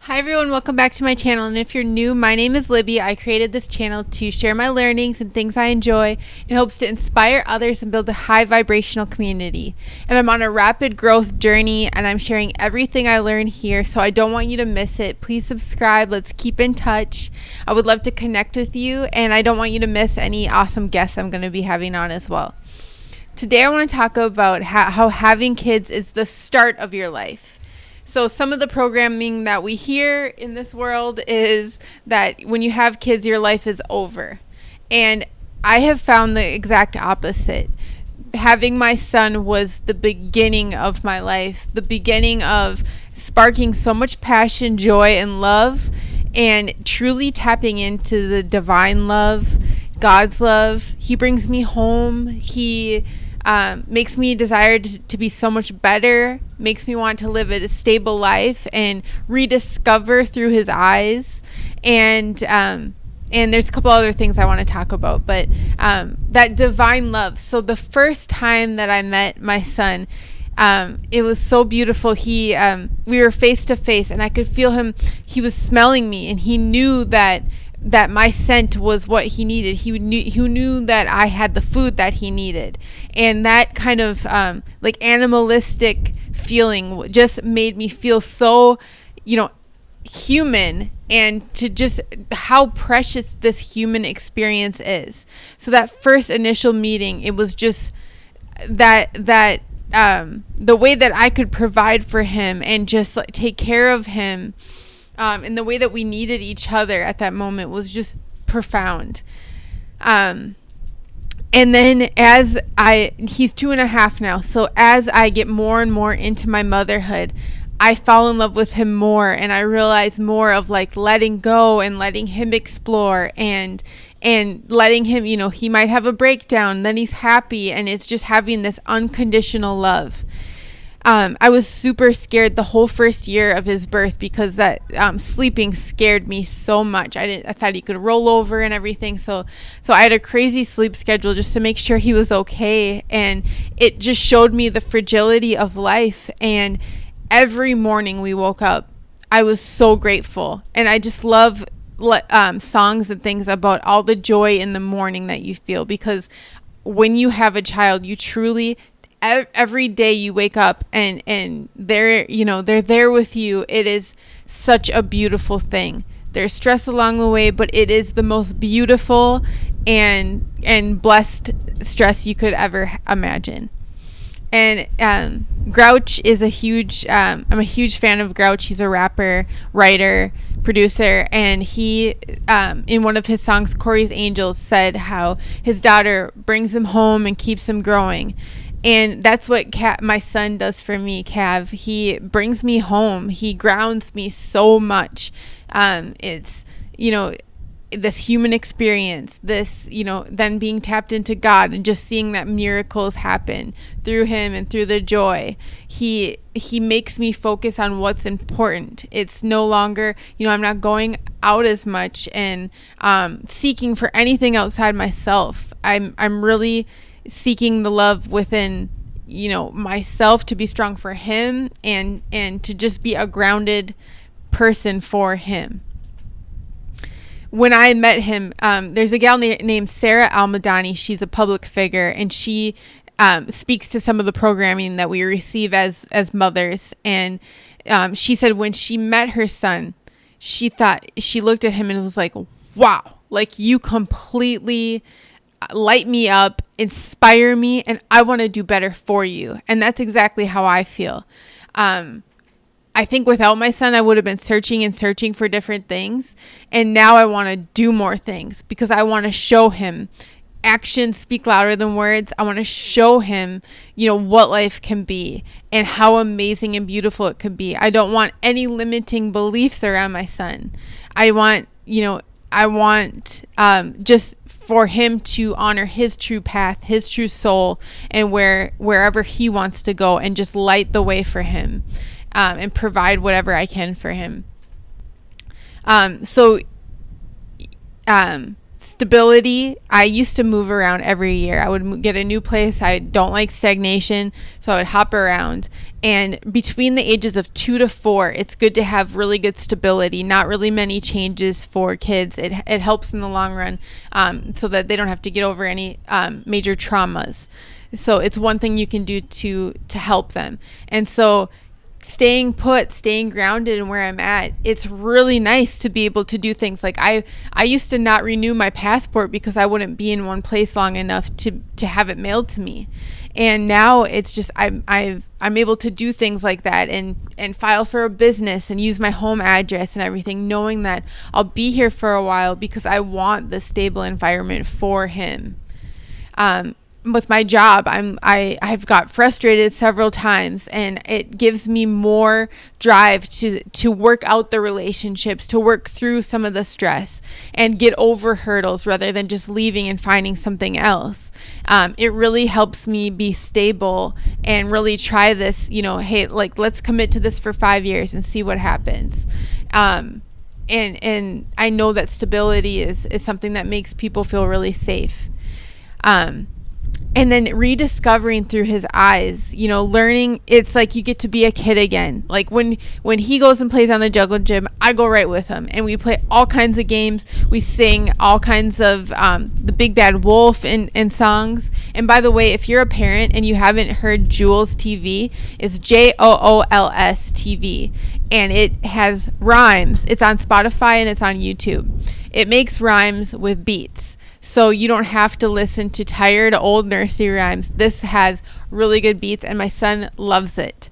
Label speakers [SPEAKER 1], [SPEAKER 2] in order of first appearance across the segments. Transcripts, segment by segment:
[SPEAKER 1] Hi everyone, welcome back to my channel, and if you're new, my name is Libby. I created this channel to share my learnings and things I enjoy in hopes to inspire others and build a high vibrational community. And I'm on a rapid growth journey and I'm sharing everything I learn here, so I don't want you to miss it. Please subscribe, let's keep in touch. I would love to connect with you, and I don't want you to miss any awesome guests I'm going to be having on as well. Today I want to talk about how having kids is the start of your life. So some of the programming that we hear in this world is that when you have kids, your life is over. And I have found the exact opposite. Having my son was the beginning of my life, the beginning of sparking so much passion, joy, and love, and truly tapping into the divine love, God's love. He brings me home. He makes me desire to be so much better, makes me want to live a stable life and rediscover through his eyes. And there's a couple other things I want to talk about, but that divine love. So the first time that I met my son, it was so beautiful. We were face to face and I could feel him. He was smelling me and he knew that my scent was what he needed. He knew that I had the food that he needed. And that kind of like animalistic feeling just made me feel so, human, and to just how precious this human experience is. So that first initial meeting, it was just that the way that I could provide for him and just like take care of him, and the way that we needed each other at that moment was just profound. And then he's 2.5 now. So as I get more and more into my motherhood, I fall in love with him more, and I realize more of like letting go and letting him explore and letting him, he might have a breakdown, then he's happy, and it's just having this unconditional love. I was super scared the whole first year of his birth because that sleeping scared me so much. I thought he could roll over and everything. So I had a crazy sleep schedule just to make sure he was okay. And it just showed me the fragility of life. And every morning we woke up, I was so grateful. And I just love songs and things about all the joy in the morning that you feel, because when you have a child, you truly, every day you wake up and they're there with you. It is such a beautiful thing. There's stress along the way, but it is the most beautiful and blessed stress you could ever imagine. And Grouch is I'm a huge fan of Grouch. He's a rapper, writer, producer, and he in one of his songs, Corey's Angels, said how his daughter brings him home and keeps him growing. And that's what my son does for me, Cav. He brings me home. He grounds me so much. It's, this human experience, this, then being tapped into God and just seeing that miracles happen through him and through the joy. He makes me focus on what's important. It's no longer, I'm not going out as much and seeking for anything outside myself. I'm really seeking the love within, myself, to be strong for him and to just be a grounded person for him. When I met him, there's a gal named Sarah Almadani. She's a public figure, and she speaks to some of the programming that we receive as mothers. And she said when she met her son, she looked at him and was like, wow, like you completely light me up, inspire me, and I want to do better for you. And that's exactly how I feel. I think without my son, I would have been searching for different things. And now I want to do more things because I want to show him actions speak louder than words. I want to show him, what life can be and how amazing and beautiful it could be. I don't want any limiting beliefs around my son. I want just for him to honor his true path, his true soul, and wherever he wants to go, and just light the way for him, and provide whatever I can for him. Stability. I used to move around every year. I would get a new place. I don't like stagnation, so I would hop around. And between the ages of 2 to 4, it's good to have really good stability, not really many changes for kids. It helps in the long run, so that they don't have to get over any major traumas. So it's one thing you can do to help them. And so staying put, staying grounded in where I'm at, it's really nice to be able to do things. Like I used to not renew my passport because I wouldn't be in one place long enough to have it mailed to me. And now it's just I'm able to do things like that and file for a business and use my home address and everything, knowing that I'll be here for a while because I want the stable environment for him. With my job, I've got frustrated several times, and it gives me more drive to work out the relationships, to work through some of the stress and get over hurdles rather than just leaving and finding something else. It really helps me be stable and really try this, hey, like, let's commit to this for 5 years and see what happens. And I know that stability is something that makes people feel really safe. And then rediscovering through his eyes, learning, it's like you get to be a kid again. Like when he goes and plays on the juggle gym, I go right with him, and we play all kinds of games. We sing all kinds of the Big Bad Wolf and songs. And by the way, if you're a parent and you haven't heard Jules TV, it's JOOLS TV, and it has rhymes. It's on Spotify and it's on YouTube. It makes rhymes with beats. So you don't have to listen to tired old nursery rhymes. This has really good beats, and my son loves it.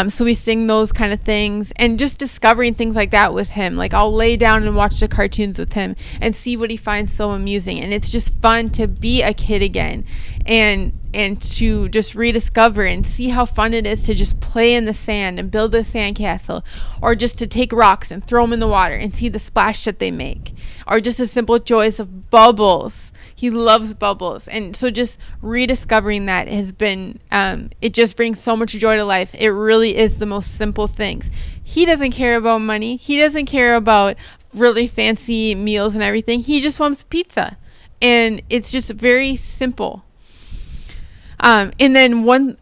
[SPEAKER 1] So we sing those kind of things, and just discovering things like that with him. Like I'll lay down and watch the cartoons with him and see what he finds so amusing. And it's just fun to be a kid again, and to just rediscover and see how fun it is to just play in the sand and build a sandcastle, or just to take rocks and throw them in the water and see the splash that they make, or just the simple joys of bubbles. He loves bubbles. And so just rediscovering that has been, it just brings so much joy to life. It really is the most simple things. He doesn't care about money. He doesn't care about really fancy meals and everything. He just wants pizza. And it's just very simple. And then one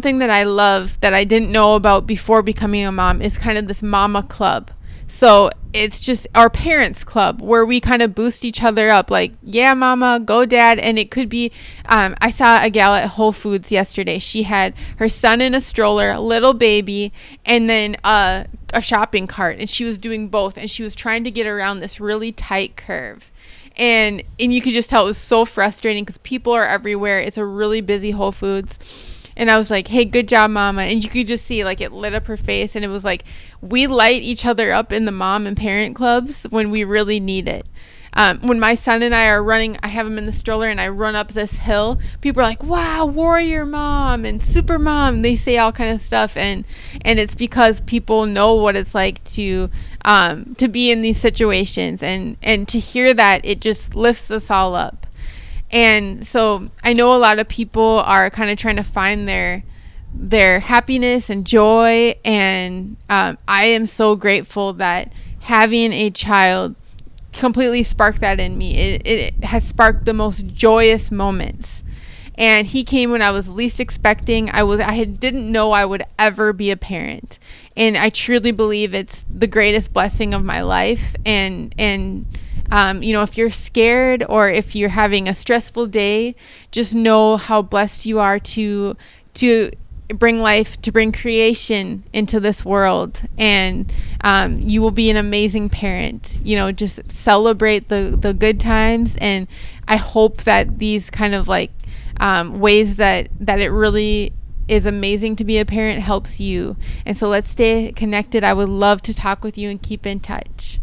[SPEAKER 1] thing that I love that I didn't know about before becoming a mom is kind of this mama club. So it's just our parents club where we kind of boost each other up, like, yeah, mama, go dad. And it could be, I saw a gal at Whole Foods yesterday. She had her son in a stroller, a little baby, and then a shopping cart. And she was doing both. And she was trying to get around this really tight curve. And you could just tell it was so frustrating because people are everywhere. It's a really busy Whole Foods. And I was like, hey, good job, mama. And you could just see, like, it lit up her face. And it was like, we light each other up in the mom and parent clubs when we really need it. When my son and I are running, I have him in the stroller and I run up this hill. People are like, wow, warrior mom and super mom. They say all kind of stuff. And it's because people know what it's like to be in these situations. And to hear that, it just lifts us all up. And so I know a lot of people are kind of trying to find their happiness and joy. And I am so grateful that having a child completely sparked that in me. It has sparked the most joyous moments. And he came when I was least expecting. I didn't know I would ever be a parent. And I truly believe it's the greatest blessing of my life. And if you're scared or if you're having a stressful day, just know how blessed you are to bring life, to bring creation into this world. And you will be an amazing parent. Just celebrate the good times. And I hope that these kind of like ways that it really is amazing to be a parent helps you. And so let's stay connected. I would love to talk with you and keep in touch.